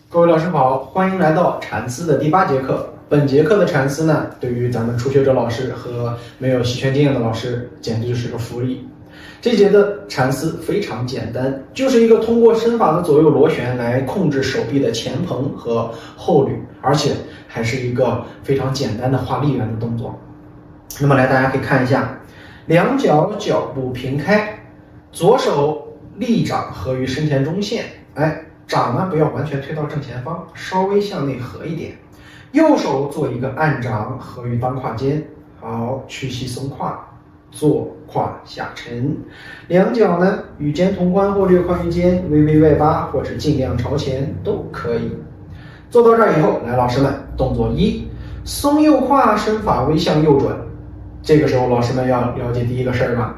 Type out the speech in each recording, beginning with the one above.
各位老师好，欢迎来到禅思的第8节课。本节课的禅思呢，对于咱们初学者老师和没有习拳经验的老师，简直就是个福利。这节的禅思非常简单，就是一个通过身法的左右螺旋来控制手臂的前蓬和后捋，而且还是一个非常简单的画力圆的动作。那么来，大家可以看一下，两脚脚步平开，左手立掌合于身前中线，掌呢不要完全推到正前方，稍微向内合一点。右手做一个暗掌合于裆胯间，好，屈膝松胯，坐胯下沉。两脚呢与肩同宽或略宽于肩，微微外八或者尽量朝前都可以。做到这儿以后，来，老师们，动作1，松右胯，身法微向右转。这个时候，老师们要了解第一个事儿吧。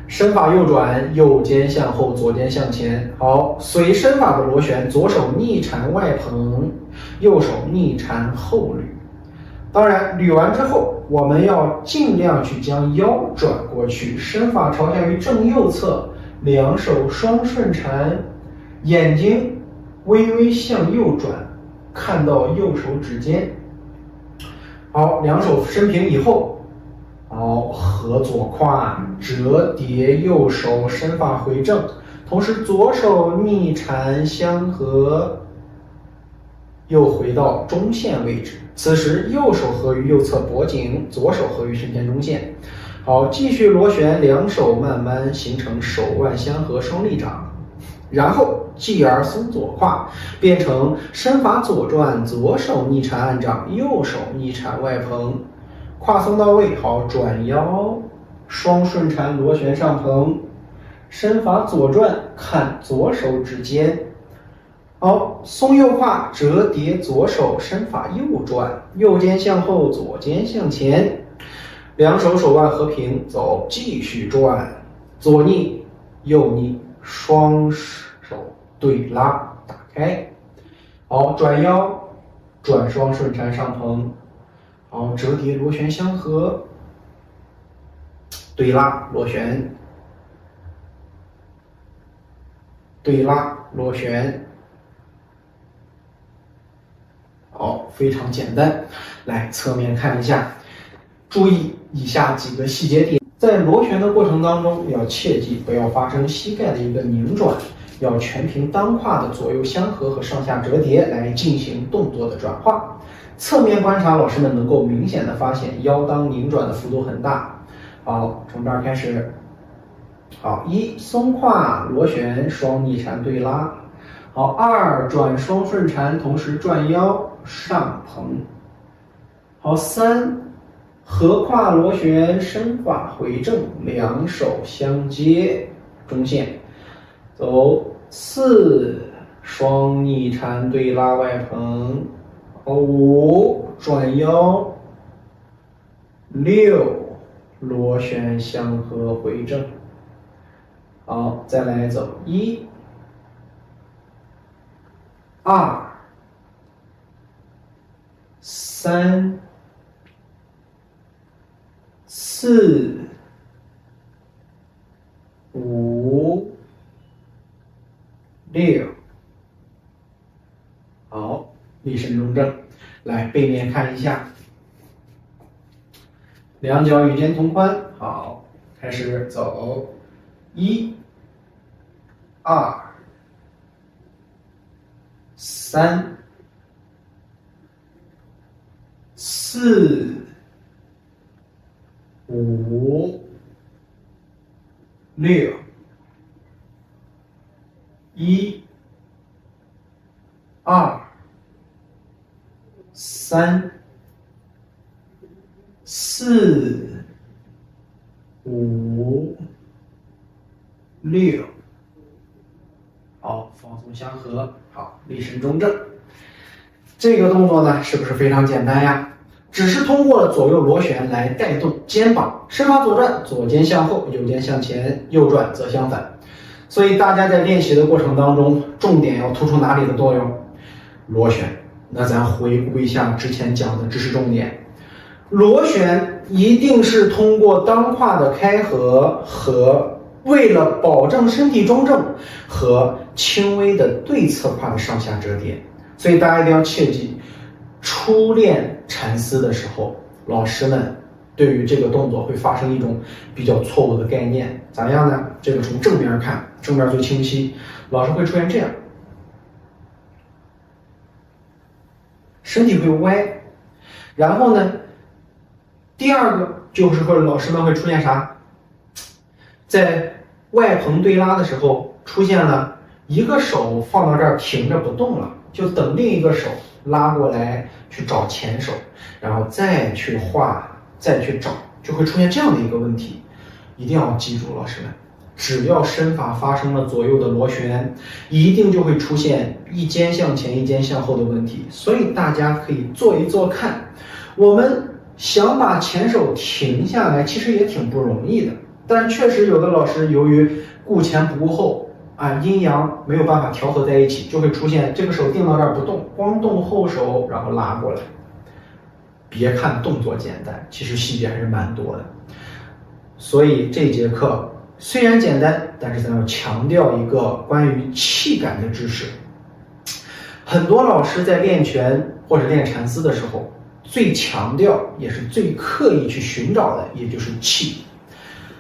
身法右转，右肩向后，左肩向前。好，随身法的螺旋，左手逆缠外蓬，右手逆缠后捋。当然，捋完之后，我们要尽量去将腰转过去，身法朝向于正右侧，两手双顺缠，眼睛微微向右转，看到右手指尖。好，两手伸平以后。好，合左胯，折叠右手，身法回正，同时左手逆缠相合，又回到中线位置。此时右手合于右侧脖颈，左手合于身前中线。好，继续螺旋，两手慢慢形成手腕相合双立掌，然后继而松左胯，变成身法左转，左手逆缠暗掌，右手逆缠外蓬。胯松到位，好，转腰，双顺缠螺旋上蓬，身法左转，看左手指尖。好，松右胯，折叠左手，身法右转，右肩向后，左肩向前，两手手腕合平，走，继续转，左逆右逆，双手对拉打开。好，转腰，转双顺缠上蓬。好，折叠螺旋相合，对拉螺旋，对拉螺旋。好，非常简单。来，侧面看一下，注意以下几个细节点。在螺旋的过程当中，要切记不要发生膝盖的一个拧转，要全凭裆胯的左右相合和上下折叠来进行动作的转化。侧面观察，老师们能够明显的发现腰裆拧转的幅度很大。好，从这儿开始。好，1，松胯螺旋，双逆缠对拉。好，2，转双顺缠，同时转腰上蓬。好，3，合胯螺旋，身法回正，两手相接，中线。走，4，双逆缠对拉外蓬。5，转腰。6，螺旋相合回正。好，再来走1、2、3、4、5、6。好，立身中正。来，背面看一下，两脚与肩同宽。好，开始走，1、2、3、4、5、6。1、2、3、4、5、6。好，放松相合。好，立身中正。这个动作呢，是不是非常简单呀？只是通过了左右螺旋来带动肩膀，身法左转，左肩向后，右肩向前，右转则相反。所以大家在练习的过程当中，重点要突出哪里的作用？螺旋。那咱回顾一下之前讲的知识重点，螺旋一定是通过裆胯的开合和为了保证身体中正和轻微的对侧胯的上下折叠，所以大家一定要切记，初练缠丝的时候，老师们对于这个动作会发生一种比较错误的概念。咋样呢？这个从正面看，正面最清晰，老师会出现这样，身体会歪。然后呢，第二个就是会老师们会出现啥？在外蓬对拉的时候，出现了一个手放到这儿停着不动了，就等另一个手拉过来去找前手，然后再去画，再去找，就会出现这样的一个问题。一定要记住，老师们，只要身法发生了左右的螺旋，一定就会出现一肩向前一肩向后的问题。所以大家可以做一做看，我们想把前手停下来，其实也挺不容易的。但确实有的老师由于顾前不顾后啊，阴阳没有办法调和在一起，就会出现这个手定到这儿不动，光动后手然后拉过来。别看动作简单，其实细节还是蛮多的。所以这节课虽然简单，但是咱要强调一个关于气感的知识。很多老师在练拳或者练缠丝的时候，最强调也是最刻意去寻找的，也就是气。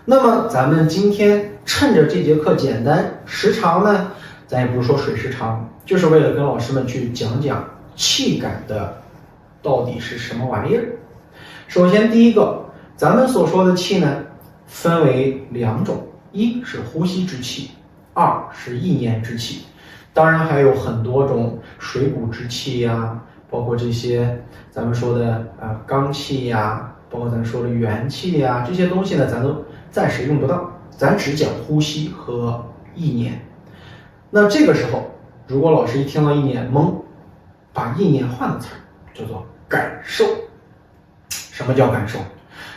那么咱们今天趁着这节课简单，时长呢，咱也不是说水时长，就是为了跟老师们去讲讲气感的到底是什么玩意儿。首先第一个，咱们所说的气呢，分为两种，一是呼吸之气，二是意念之气。当然还有很多种水谷之气呀，包括这些咱们说的罡气呀，包括咱说的元气呀，这些东西呢，咱都暂时用不到，咱只讲呼吸和意念。那这个时候，如果老师一听到意念懵，把意念换个词儿，叫做感受。什么叫感受？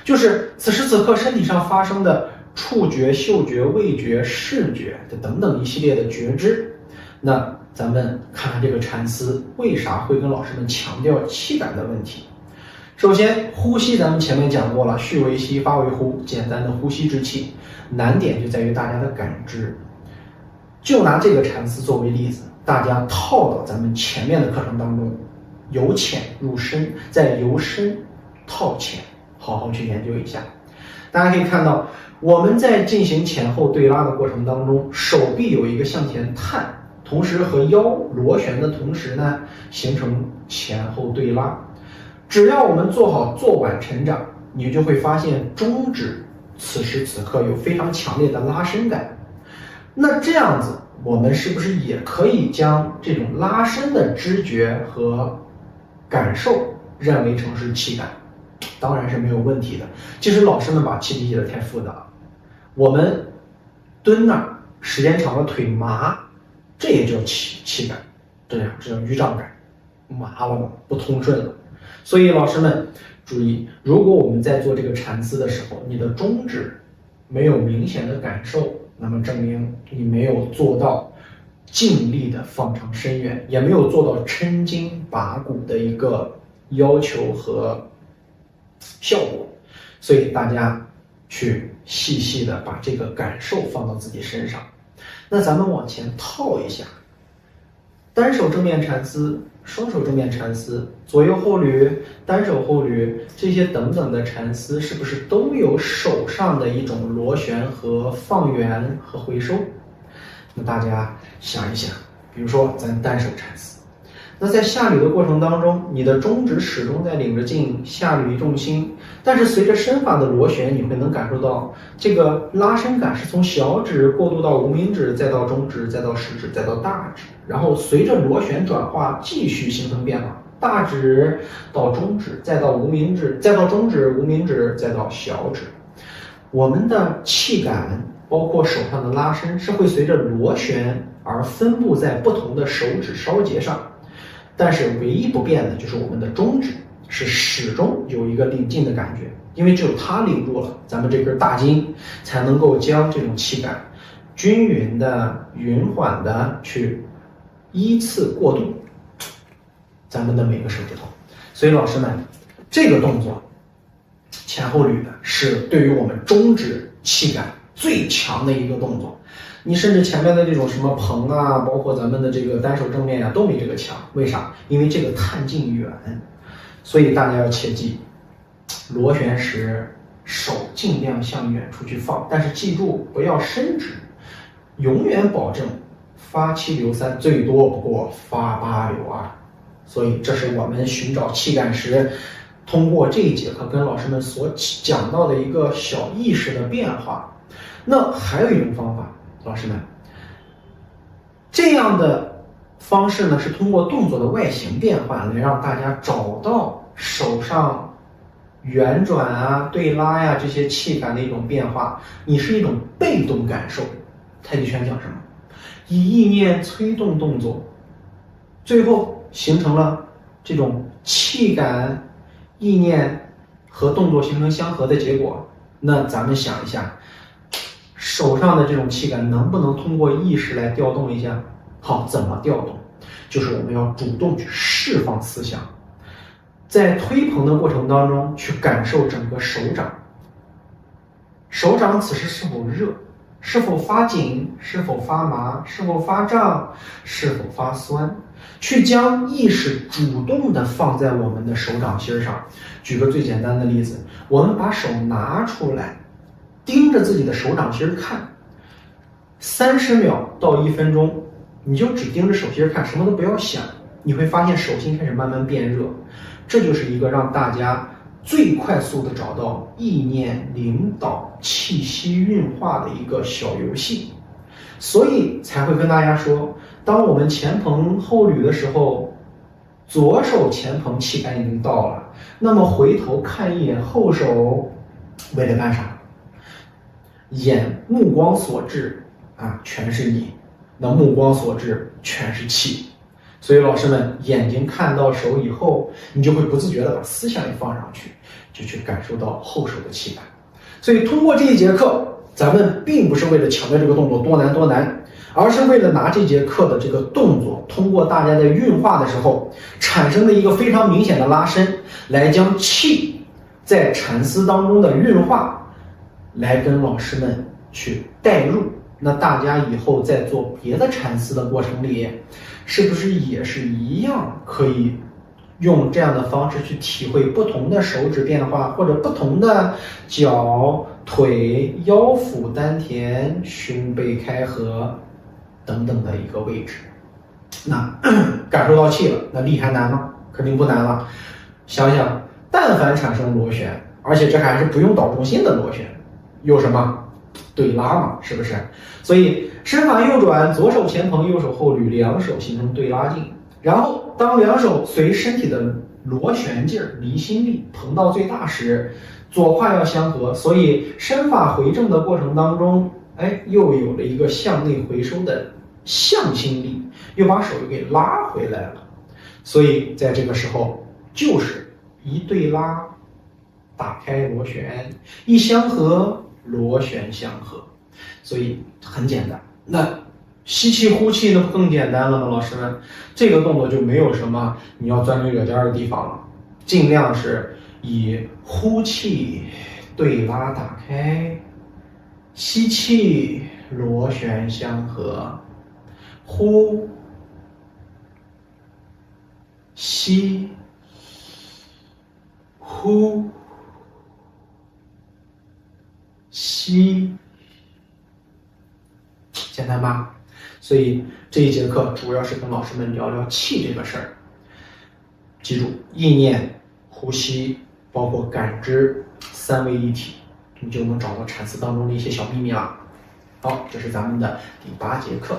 就是此时此刻身体上发生的触觉、嗅觉、味觉、视觉的等等一系列的觉知。那咱们看看这个缠丝为啥会跟老师们强调气感的问题。首先，呼吸咱们前面讲过了，蓄为吸，发为呼，简单的呼吸之气。难点就在于大家的感知。就拿这个缠丝作为例子，大家套到咱们前面的课程当中，由浅入深，再由深套浅，好好去研究一下。大家可以看到，我们在进行前后对拉的过程当中，手臂有一个向前探，同时和腰螺旋的同时呢，形成前后对拉。只要我们做好坐腕成掌，你就会发现中指此时此刻有非常强烈的拉伸感。那这样子，我们是不是也可以将这种拉伸的知觉和感受认为成是气感？当然是没有问题的。其实老师们把气理解的太复杂了。我们蹲那儿时间长了腿麻，这也叫气感，这叫淤胀感，麻了嘛，不通顺了。所以老师们注意，如果我们在做这个缠丝的时候，你的中指没有明显的感受，那么证明你没有做到尽力的放长伸远，也没有做到抻筋拔骨的一个要求和效果。所以大家去细细的把这个感受放到自己身上。那咱们往前套一下，单手正面缠丝，双手正面缠丝，左右后捋，单手后捋，这些等等的缠丝，是不是都有手上的一种螺旋和放圆和回收？那大家想一想，比如说咱单手缠丝，那在下捋的过程当中，你的中指始终在领着劲，下捋重心，但是随着身法的螺旋，你会能感受到这个拉伸感是从小指过渡到无名指，再到中指，再到食指，再到大指，然后随着螺旋转化继续形成变化，大指到中指，再到无名指，再到中指、无名指，再到小指。我们的气感包括手上的拉伸是会随着螺旋而分布在不同的手指梢节上。但是唯一不变的就是我们的中指是始终有一个领劲的感觉，因为只有它领住了，咱们这根大筋才能够将这种气感均匀的、匀缓的去依次过渡咱们的每个手指头。所以老师们，这个动作前后捋的是对于我们中指气感最强的一个动作。你甚至前面的这种什么棚啊，包括咱们的这个单手正面啊，都没这个强。为啥？因为这个探劲远，所以大家要切记，螺旋时手尽量向远处去放，但是记住不要伸直，永远保证发7留3，最多不过发8留2。所以这是我们寻找气感时，通过这一节课跟老师们所讲到的一个小意识的变化。那还有一种方法，老师们，这样的方式呢是通过动作的外形变换来让大家找到手上圆转啊、对拉呀这些气感的一种变化。你是一种被动感受。太极拳讲什么？以意念催动动作，最后形成了这种气感、意念和动作形成相合的结果。那咱们想一下，手上的这种气感能不能通过意识来调动一下？好，怎么调动？就是我们要主动去释放思想，在推捧的过程当中去感受整个手掌，手掌此时是否热，是否发紧，是否发麻，是否发胀，是否发酸，去将意识主动的放在我们的手掌心上。举个最简单的例子，我们把手拿出来，盯着自己的手掌心看，30秒到1分钟，你就只盯着手心看，什么都不要想，你会发现手心开始慢慢变热。这就是一个让大家最快速的找到意念领导、气息运化的一个小游戏。所以才会跟大家说，当我们前捧后捋的时候，左手前捧气感已经到了，那么回头看一眼后手，为了干啥？目光所至啊，全是你，那目光所至全是气。所以老师们，眼睛看到手以后，你就会不自觉的把思想也放上去，就去感受到后手的气感。所以通过这一节课，咱们并不是为了强调这个动作多难多难，而是为了拿这节课的这个动作，通过大家在运化的时候产生的一个非常明显的拉伸，来将气在禅思当中的运化，来跟老师们去带入。那大家以后在做别的禅思的过程里，是不是也是一样可以用这样的方式去体会不同的手指变化，或者不同的脚、腿、腰腹、丹田、胸背开合等等的一个位置？那感受到气了，那力还难吗？肯定不难了。想想，但凡产生螺旋，而且这还是不用导中心的螺旋，有什么？对拉嘛，是不是？所以身法右转，左手前捧，右手后捋，两手形成对拉劲。然后当两手随身体的螺旋劲儿、离心力捧到最大时，左胯要相合，所以身法回正的过程当中，又有了一个向内回收的向心力，又把手又给拉回来了。所以在这个时候，就是一对拉，打开螺旋，一相合，螺旋相合。所以很简单。那吸气呼气那不更简单了吗？老师们，这个动作就没有什么你要钻牛角尖的地方了，尽量是以呼气对拉打开，吸气螺旋相合，呼吸呼吸，简单吧？所以这一节课主要是跟老师们聊聊气这个事儿。记住，意念、呼吸，包括感知，三位一体，你就能找到禅思当中的一些小秘密了。好，这是咱们的第8节课。